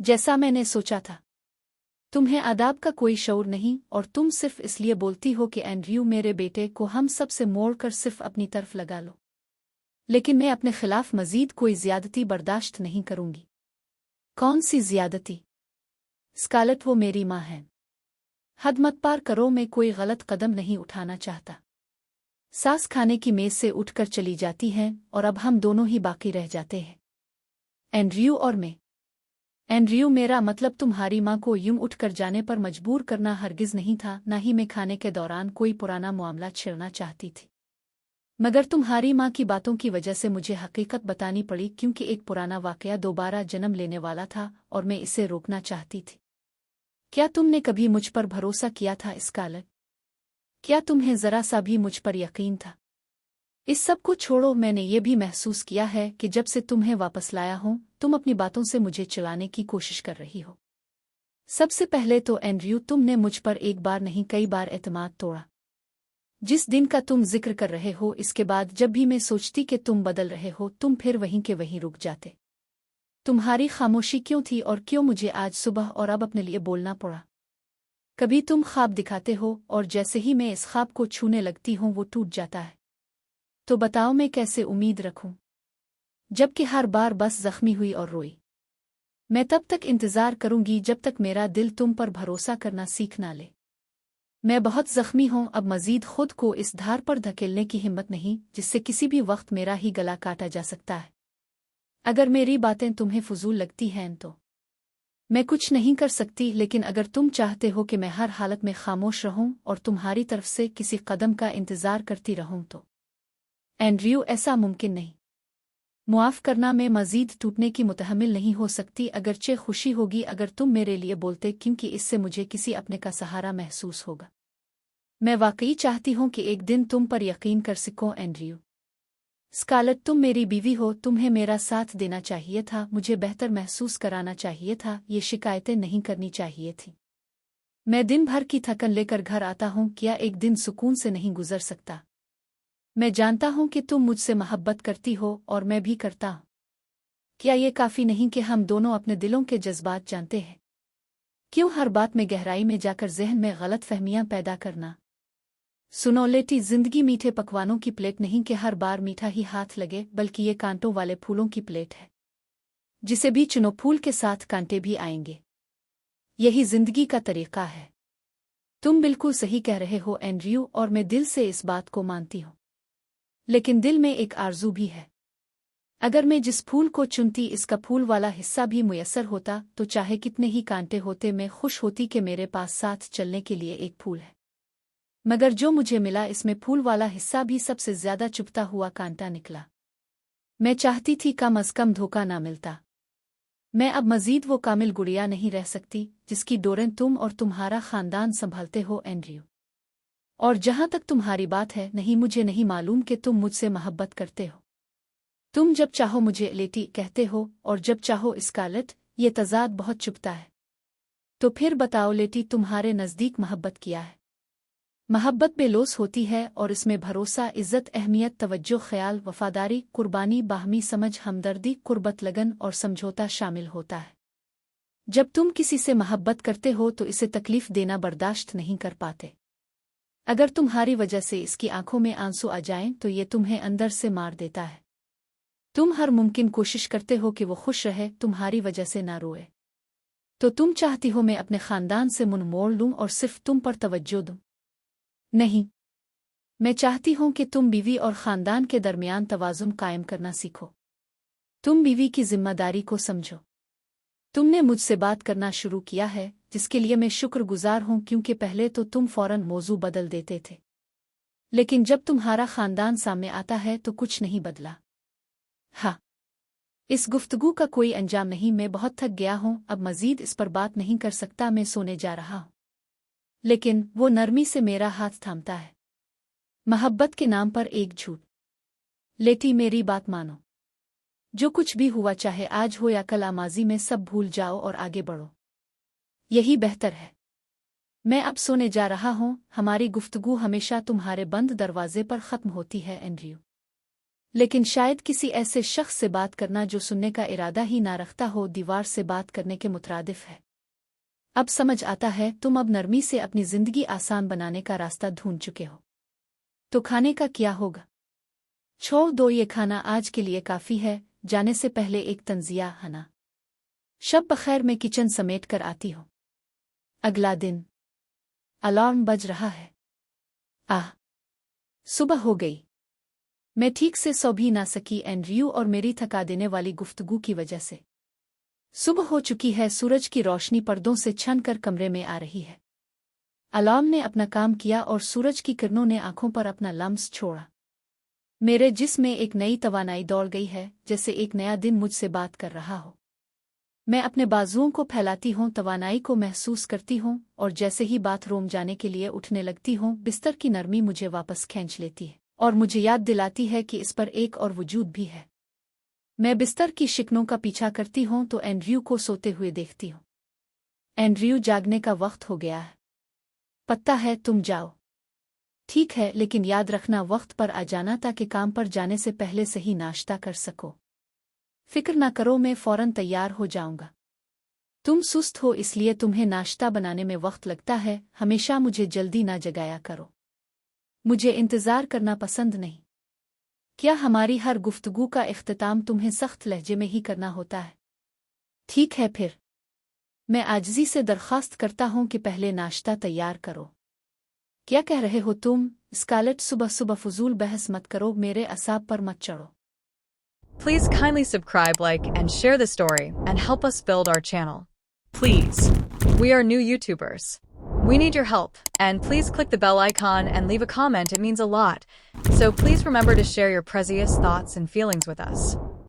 जैसा मैंने सोचा था। तुम्हें आदाब का कोई शऊर नहीं और तुम सिर्फ इसलिए बोलती हो कि एंड्रयू मेरे बेटे को हम सब से मोड़ कर सिर्फ अपनी तरफ लगा लो। लेकिन मैं अपने खिलाफ मजीद कोई ज्यादती बर्दाश्त नहीं करूंगी। कौन सी ज्यादती? स्कारलेट, वो मेरी माँ है। हद मत पार करो, मैं कोई गलत कदम नहीं उठाना चाहता। सास खाने की मेज से उठकर चली जाती है और अब हम दोनों ही बाकी रह जाते हैं, एंड्रयू और मैं। एंड्रयू, मेरा मतलब तुम्हारी माँ को यूं उठकर जाने पर मजबूर करना हरगिज नहीं था, ना ही मैं खाने के दौरान कोई पुराना मामला छेड़ना चाहती थी। मगर तुम्हारी माँ की बातों की वजह से मुझे हकीकत बतानी पड़ी, क्योंकि एक पुराना वाकया दोबारा जन्म लेने वाला था और मैं इसे रोकना चाहती थी। क्या तुमने कभी मुझ पर भरोसा किया था स्कारलेट? क्या तुम्हें जरा सा भी मुझ पर यकीन था? इस सब को छोड़ो, मैंने ये भी महसूस किया है कि जब से तुम्हें वापस लाया हूं, तुम अपनी बातों से मुझे चलाने की कोशिश कर रही हो। सबसे पहले तो एंड्रयू, तुमने मुझ पर एक बार नहीं कई बार एतमाद तोड़ा। जिस दिन का तुम जिक्र कर रहे हो, इसके बाद जब भी मैं सोचती कि तुम बदल रहे हो, तुम फिर वहीं के वहीं रुक जाते। तुम्हारी खामोशी क्यों थी और क्यों मुझे आज सुबह और अब अपने लिए बोलना पड़ा? कभी तुम ख्वाब दिखाते हो और जैसे ही मैं इस ख्वाब को छूने लगती हूँ वो टूट जाता है। तो बताओ मैं कैसे उम्मीद रखूं, जबकि हर बार बस जख्मी हुई और रोई। मैं तब तक इंतजार करूंगी जब तक मेरा दिल तुम पर भरोसा करना सीख ना ले। मैं बहुत जख्मी हूं, अब मजीद खुद को इस धार पर धकेलने की हिम्मत नहीं जिससे किसी भी वक्त मेरा ही गला काटा जा सकता है। अगर मेरी बातें तुम्हें फजूल लगती हैं तो मैं कुछ नहीं कर सकती, लेकिन अगर तुम चाहते हो कि मैं हर हालत में खामोश रहूं और तुम्हारी तरफ से किसी कदम का इंतजार करती रहूं तो एंड्रयू, ऐसा मुमकिन नहीं। मुआफ करना, मैं मजीद टूटने की मुतहम्मिल नहीं हो सकती। अगरचे खुशी होगी अगर तुम मेरे लिए बोलते, क्योंकि इससे मुझे किसी अपने का सहारा महसूस होगा। मैं वाकई चाहती हूं कि एक दिन तुम पर यकीन कर सकूं एंड्रयू। स्कारलेट, तुम मेरी बीवी हो, तुम्हें मेरा साथ देना चाहिए था, मुझे बेहतर महसूस कराना चाहिए था, ये शिकायतें नहीं करनी चाहिए थी। मैं दिन भर की थकन लेकर घर आता हूं, क्या एक दिन सुकून से नहीं गुजर सकता? मैं जानता हूं कि तुम मुझसे मोहब्बत करती हो और मैं भी करता हूं। क्या ये काफी नहीं कि हम दोनों अपने दिलों के जज्बात जानते हैं? क्यों हर बात में गहराई में जाकर जहन में गलत फहमियां पैदा करना? सुनो लेटी, जिंदगी मीठे पकवानों की प्लेट नहीं कि हर बार मीठा ही हाथ लगे, बल्कि ये कांटों वाले फूलों की प्लेट है। जिसे भी चुनो फूल के साथ कांटे भी आएंगे। यही जिंदगी का तरीका है। तुम बिल्कुल सही कह रहे हो एंड्रयू, और मैं दिल से इस बात को मानती हूँ। लेकिन दिल में एक आरजू भी है। अगर मैं जिस फूल को चुनती इसका फूल वाला हिस्सा भी मुयस्सर होता, तो चाहे कितने ही कांटे होते, मैं खुश होती कि मेरे पास साथ चलने के लिए एक फूल है। मगर जो मुझे मिला, इसमें फूल वाला हिस्सा भी सबसे ज्यादा चुभता हुआ कांटा निकला। मैं चाहती थी कम अज कम धोखा ना मिलता। मैं अब मजीद वो कामिल गुड़िया नहीं रह सकती जिसकी डोरें तुम और तुम्हारा खानदान संभालते हो एंड्रयू। और जहां तक तुम्हारी बात है, नहीं, मुझे नहीं मालूम कि तुम मुझसे मोहब्बत करते हो। तुम जब चाहो मुझे लेटी कहते हो और जब चाहो स्कारलेट, ये तजाद बहुत चुभता है। तो फिर बताओ लेटी, तुम्हारे नज़दीक मोहब्बत किया है? मोहब्बत बेलोस होती है और इसमें भरोसा, इज्जत, अहमियत, तवज्जो, ख्याल, वफादारी, कुर्बानी, बाहमी समझ, हमदर्दी, कुर्बत, लगन और समझौता शामिल होता है। जब तुम किसी से मोहब्बत करते हो तो इसे तकलीफ देना बर्दाश्त नहीं कर पाते। अगर तुम्हारी वजह से इसकी आंखों में आंसू आ जाएं तो ये तुम्हें अंदर से मार देता है। तुम हर मुमकिन कोशिश करते हो कि वो खुश रहे, तुम्हारी वजह से ना रोए। तो तुम चाहती हो मैं अपने खानदान से मुंह मोड़ लूं और सिर्फ तुम पर तवज्जो दूं? नहीं, मैं चाहती हूं कि तुम बीवी और खानदान के दरमियान तवाज़ुन कायम करना सीखो। तुम बीवी की जिम्मेदारी को समझो। तुमने मुझसे बात करना शुरू किया है, जिसके लिए मैं शुक्रगुजार हूं, क्योंकि पहले तो तुम फौरन मौजू बदल देते थे। लेकिन जब तुम्हारा खानदान सामने आता है तो कुछ नहीं बदला। हाँ, इस गुफ्तगू का कोई अंजाम नहीं। मैं बहुत थक गया हूं, अब मजीद इस पर बात नहीं कर सकता, मैं सोने जा रहा हूं। लेकिन वो नरमी से मेरा हाथ थामता है। मोहब्बत के नाम पर एक झूठ। लेटी, मेरी बात मानो। जो कुछ भी हुआ, चाहे आज हो या कल, माजी में सब भूल जाओ और आगे बढ़ो। यही बेहतर है। मैं अब सोने जा रहा हूं। हमारी गुफ्तगू हमेशा तुम्हारे बंद दरवाजे पर खत्म होती है एंड्रयू। लेकिन शायद किसी ऐसे शख्स से बात करना जो सुनने का इरादा ही ना रखता हो दीवार से बात करने के मुतरादिफ है। अब समझ आता है तुम अब नरमी से अपनी जिंदगी आसान बनाने का रास्ता ढूंढ चुके हो। तो खाने का क्या होगा? छोड़ दो, ये खाना आज के लिए काफी है। जाने से पहले एक तंजिया हना। शब बखैर मैं किचन समेट कर आती हूँ। अगला दिन। अलार्म बज रहा है। आह, सुबह हो गई। मैं ठीक से सो भी ना सकी एंड्रयू और मेरी थका देने वाली गुफ्तगू की वजह से। सुबह हो चुकी है, सूरज की रोशनी पर्दों से छन कर कमरे में आ रही है। अलार्म ने अपना काम किया और सूरज की किरणों ने आंखों पर अपना लम्स छोड़ा। मेरे जिस्म में एक नई तवानाई दौड़ गई है, जैसे एक नया दिन मुझसे बात कर रहा हो। मैं अपने बाजुओं को फैलाती हूँ, तवानाई को महसूस करती हूँ और जैसे ही बाथरूम जाने के लिए उठने लगती हूँ, बिस्तर की नरमी मुझे वापस खींच लेती है और मुझे याद दिलाती है कि इस पर एक और वजूद भी है। मैं बिस्तर की शिकनों का पीछा करती हूँ तो एंड्रयू को सोते हुए देखती हूँ। एंड्रयू, जागने का वक्त हो गया है। पता है, तुम जाओ। ठीक है, लेकिन याद रखना वक्त पर आ जाना ताकि काम पर जाने से पहले सही नाश्ता कर सको। फिक्र ना करो, मैं फौरन तैयार हो जाऊंगा। तुम सुस्त हो इसलिए तुम्हें नाश्ता बनाने में वक्त लगता है। हमेशा मुझे जल्दी ना जगाया करो। मुझे इंतजार करना पसंद नहीं। क्या हमारी हर गुफ्तगू का इख्तिताम तुम्हें सख्त लहजे में ही करना होता है? ठीक है फिर। मैं आजिज़ी से दरख्वास्त करता हूँ कि पहले नाश्ता तैयार करो। क्या कह रहे हो तुम? स्कारलेट, सुबह सुबह फजूल बहस मत करो, मेरे असाब पर मत चढ़ो। Please kindly subscribe, like, and share the story, and help us build our channel. Please. We are new YouTubers. We need your help, and please click the bell icon and leave a comment, it means a lot. So please remember to share your precious thoughts and feelings with us.